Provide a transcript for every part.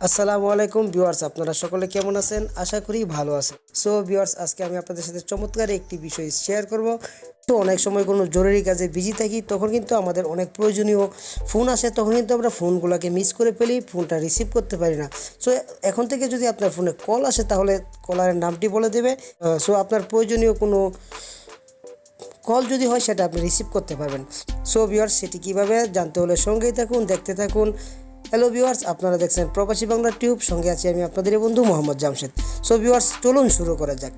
আসসালামু আলাইকুম ভিউয়ার্স, আপনারা সকলে কেমন আছেন? আশা করি ভালো আছেন। সো ভিউয়ার্স, আজকে আমি আপনাদের সাথে চমৎকার একটি বিষয় শেয়ার করব। তো অনেক সময় কোনো জরুরি কাজে বিজি থাকি, তখন কিন্তু আমাদের অনেক প্রয়োজনীয় ফোন আসে, তখন কিন্তু আমরা ফোনগুলোকে মিস করে ফেলি, ফোনটা রিসিভ করতে পারি না। সো এখন থেকে যদি আপনার ফোনে কল আসে, তাহলে কলারের নামটি বলে দেবে। সো আপনার প্রয়োজনীয় কোনো কল যদি হয়, সেটা আপনি রিসিভ করতে পারবেন। সো ভিউয়ার্স, সেটি কীভাবে জানতে হলে সঙ্গেই থাকুন, দেখতে থাকুন। হ্যালো ভিউয়ার্স, আপনারা দেখছেন প্রবাসী বাংলা টিউব, সঙ্গে আছি আমি আপনাদের বন্ধু মোহাম্মদ জামশেদ। সো ভিউয়ার্স, চলুন শুরু করা যাক।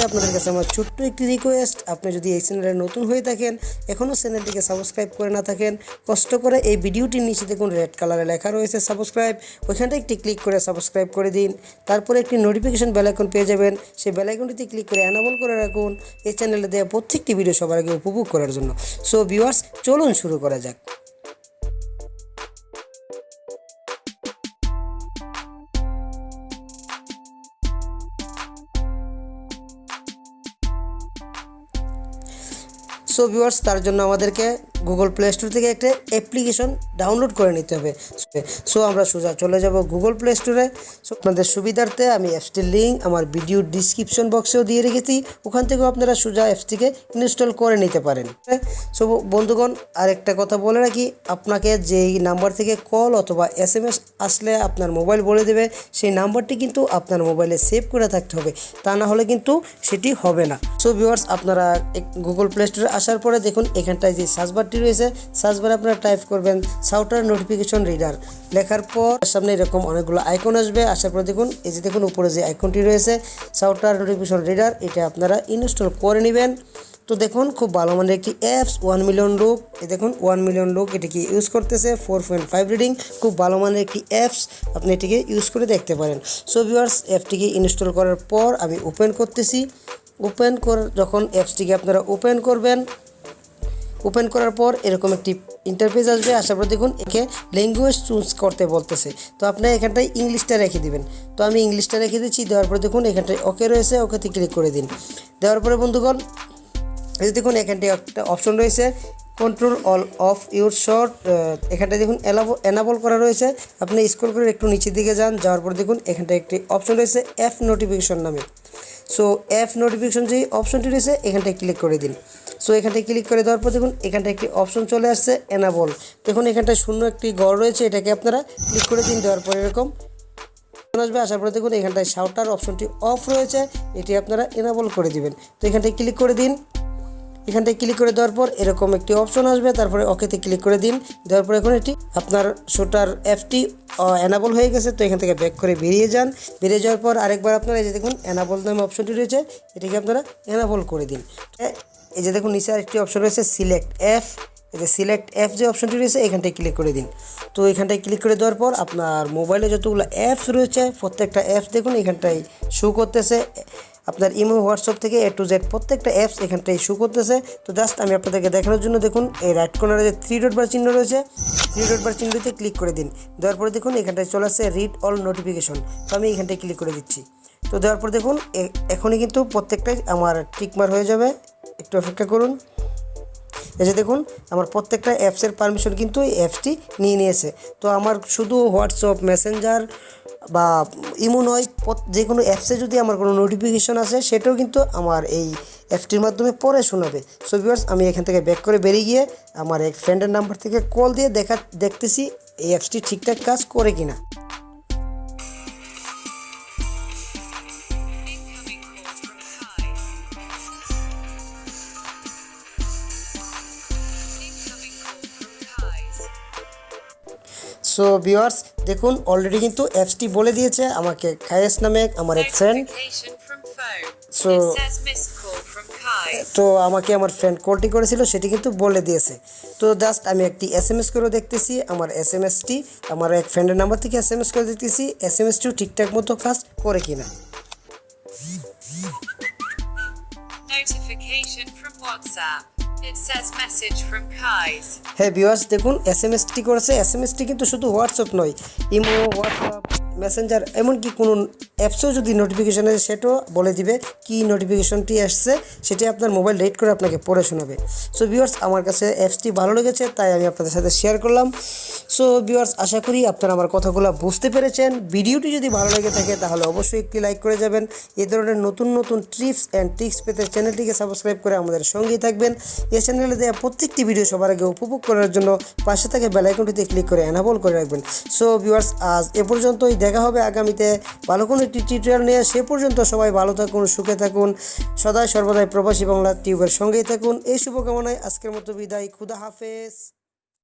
আপনাদের কাছে আমার ছোট্ট একটি রিকোয়েস্ট, আপনি যদি এই চ্যানেলে নতুন হয়ে থাকেন, এখনও চ্যানেলটিকে সাবস্ক্রাইব করে না থাকেন, কষ্ট করে এই ভিডিওটির নিচে দেখুন রেড কালারে লেখা রয়েছে সাবস্ক্রাইব, ওইখানটা একটি ক্লিক করে সাবস্ক্রাইব করে দিন। তারপরে একটি নোটিফিকেশন বেল আইকন পেয়ে যাবেন, সেই বেল আইকনটিতে ক্লিক করে অ্যানাবল করে রাখুন এই চ্যানেলে দেওয়া প্রত্যেকটি ভিডিও সবার আগে উপভোগ করার জন্য। সো ভিউয়ার্স, চলুন শুরু করা যাক। সো ভিউয়ার্স, তার জন্য আমাদেরকে গুগল প্লে স্টোর থেকে একটা অ্যাপ্লিকেশন ডাউনলোড করে নিতে হবে। সো আমরা সোজা চলে যাব গুগল প্লে স্টোরে। সো আপনাদের সুবিধার্থে আমি অ্যাপসটির লিঙ্ক আমার ভিডিও ডিসক্রিপশন বক্সেও দিয়ে রেখেছি, ওখান থেকেও আপনারা সোজা অ্যাপসটিকে ইনস্টল করে নিতে পারেন। সো বন্ধুগণ, আরেকটা কথা বলে রাখি, আপনাকে যেই নাম্বার থেকে কল অথবা SMS আসলে আপনার মোবাইল বলে দেবে, সেই নাম্বারটি কিন্তু আপনার মোবাইলে সেভ করে থাকতে হবে, তা না হলে কিন্তু সেটি হবে না। সো ভিউয়ার্স, আপনারা গুগল প্লে স্টোরে আসার পরে দেখুন এখানটায় যে সার্চ বারটি রয়েছে, সার্চ বারে আপনারা টাইপ করবেন সাউটার নোটিফিকেশন রিডার। লেখার পর সামনে এরকম অনেকগুলো আইকন আসবে। আসার পর দেখুন এই যে দেখুন উপরে যে আইকনটি রয়েছে সাউটার নোটিফিকেশন রিডার, এটা আপনারা ইনস্টল করে নেবেন। তো দেখুন খুব ভালো মানের একটি অ্যাপস, 1 মিলিয়ন লোক, এই দেখুন 1 মিলিয়ন লোক এটিকে ইউজ করতেছে, 4.5 রিডিং, খুব ভালো মানের একটি অ্যাপস, আপনি এটিকে ইউজ করে দেখতে পারেন। সো ভিউয়ার্স, অ্যাপটিকে ইনস্টল করার পর আমি ওপেন করতেছি। যখন অ্যাপসটিকে আপনারা ওপেন করবেন, ওপেন করার পর এরকম একটি ইন্টারফেস আসবে। আসার পর দেখুন একে ল্যাঙ্গুয়েজ চুজ করতে বলতেছে, তো আপনি এখানটায় ইংলিশটা রেখে দিবেন। তো আমি ইংলিশটা রেখে দিচ্ছি। দেওয়ার পর দেখুন এখানটায় ওকে রয়েছে, ওকেতে ক্লিক করে দিন। দেওয়ার পরে বন্ধুগণ, এই দেখুন এখানটায় একটা অপশন রয়েছে control all of your short, এখানটায় দেখুন এনাবল করা রয়েছে। আপনি স্ক্রল করে একটু নিচের দিকে যান, যাওয়ার পর দেখুন এখানটায় একটি অপশন রয়েছে অ্যাপ নোটিফিকেশন নামে। সো অ্যাপ নোটিফিকেশন যে অপশনটি রয়েছে এখানটায় ক্লিক করে দিন। সো এখানটায় ক্লিক করে দেওয়ার পর দেখুন এখানটায় একটি অপশন চলে আসছে এনাবল। দেখুন এখানটায় শূন্য একটি ঘর রয়েছে, এটাকে আপনারা ক্লিক করে দিন। দেওয়ার পর এরকম আসবে। আসার পরে দেখুন এখানটায় শাউটার অপশনটি অফ রয়েছে, এটি আপনারা এনাবল করে দিবেন। তো এখানটায় ক্লিক করে দিন। এখানটায় ক্লিক করে দেওয়ার পর এরকম একটি অপশন আসবে, তারপরে ওকেতে ক্লিক করে দিন। দেওয়ার পর এখন এটি আপনার শাউটার অ্যাপটি এনাবল হয়ে গেছে। তো এখান থেকে ব্যাক করে বেরিয়ে যান। বেরিয়ে যাওয়ার পর আরেকবার আপনারা এই যে দেখুন এনাবল নামে অপশনটি রয়েছে, এটিকে আপনারা এনাবল করে দিন। এই যে দেখুন নিচে আরেকটি অপশন রয়েছে সিলেক্ট অ্যাপ, এই যে সিলেক্ট অ্যাপ যে অপশনটি রয়েছে এখানটায় ক্লিক করে দিন। তো এখানটায় ক্লিক করে দেওয়ার পর আপনার মোবাইলে যতগুলো অ্যাপস রয়েছে প্রত্যেকটা অ্যাপস দেখুন এখানটায় শো করতেছে। আপনার ইমো, হোয়াটসঅ্যাপ থেকে A to Z প্রত্যেকটা অ্যাপস এখানটায় শো করতেছে। তো জাস্ট আমি আপনাদেরকে দেখানোর জন্য দেখুন এই রাইট কর্নারে যে 3 ডট বার চিহ্ন রয়েছে, 3 ডট বার চিহ্নতে ক্লিক করে দিন। দেওয়ার পরে দেখুন এখানটায় চলে আসছে রিড অল নোটিফিকেশন, তো আমি এখানটায় ক্লিক করে দিচ্ছি। তো দেওয়ার পর দেখুন এখনই কিন্তু প্রত্যেকটাই আমার টিকমার হয়ে যাবে, একটু অপেক্ষা করুন। এই যে দেখুন আমার প্রত্যেকটা অ্যাপসের পারমিশন কিন্তু এই অ্যাপসটি নিয়ে নিয়েছে। তো আমার শুধু হোয়াটসঅ্যাপ, মেসেঞ্জার বা ইমো নয়, যে কোনো অ্যাপসে যদি আমার কোনো নোটিফিকেশন আসে সেটাও কিন্তু আমার এই অ্যাপটির মাধ্যমে পরে শোনাবে। সো ভিউয়ার্স, আমি এখান থেকে ব্যাক করে বেরিয়ে গিয়ে আমার এক ফ্রেন্ডের নাম্বার থেকে কল দিয়ে দেখতেছি এই অ্যাপসটি ঠিকঠাক কাজ করে কিনা। সো ভিউয়ার্স, দেখুন অলরেডি কিন্তু অ্যাপসটি বলে দিয়েছে আমাকে খায়েস নামে আমার এক ফ্রেন্ড। সো তো আমাকে আমার ফ্রেন্ড কলটি করেছিল, সেটি কিন্তু বলে দিয়েছে। তো জাস্ট আমি একটি SMS করেও দেখতেছি, আমার SMSটি আমার এক ফ্রেন্ডের নাম্বার থেকে SMS করে দেখতেছি SMSটিও ঠিকঠাক মতো কাজ করে কিনা। Notification from WhatsApp. It says message from Kais. হ্যাঁ ভিউয়ার্স, দেখুন SMSটি করেছে। SMSটি কিন্তু শুধু হোয়াটসঅ্যাপ নয়, ইমো, হোয়াটসঅ্যাপ, মেসেঞ্জার এমনকি কোনো অ্যাপসেও যদি নোটিফিকেশান আসে সেটাও বলে দিবে কি নোটিফিকেশনটি আসছে, সেটি আপনার মোবাইল রেড করে আপনাকে পড়ে শোনাবে। সো ভিউয়ার্স, আমার কাছে অ্যাপসটি ভালো লেগেছে তাই আমি আপনাদের সাথে শেয়ার করলাম। সো ভিউয়ার্স, আশা করি আপনারা আমার কথাগুলো বুঝতে পেরেছেন। ভিডিওটি যদি ভালো লেগে থাকে তাহলে অবশ্যই একটি লাইক করে যাবেন। এই ধরনের নতুন নতুন টিপস অ্যান্ড ট্রিক্স পেতে চ্যানেলটিকে সাবস্ক্রাইব করে আমাদের সঙ্গেই থাকবেন। এই চ্যানেলে দেওয়া প্রত্যেকটি ভিডিও সবার আগে উপভোগ করার জন্য পাশে থেকে বেল আইকনটিতে ক্লিক করে এনাবল করে রাখবেন। সো ভিউয়ার্স, আজ এ পর্যন্তই। দেখা হবে আগামীতে ভালো কোনো একটি টিউটোরিয়াল নিয়ে। সে পর্যন্ত সবাই ভালো থাকুন, সুখে থাকুন, সদাই সর্বদাই প্রবাসী বাংলা টিউবের সঙ্গেই থাকুন। এই শুভকামনায় আজকের মতো বিদায়। খুদা হাফেজ।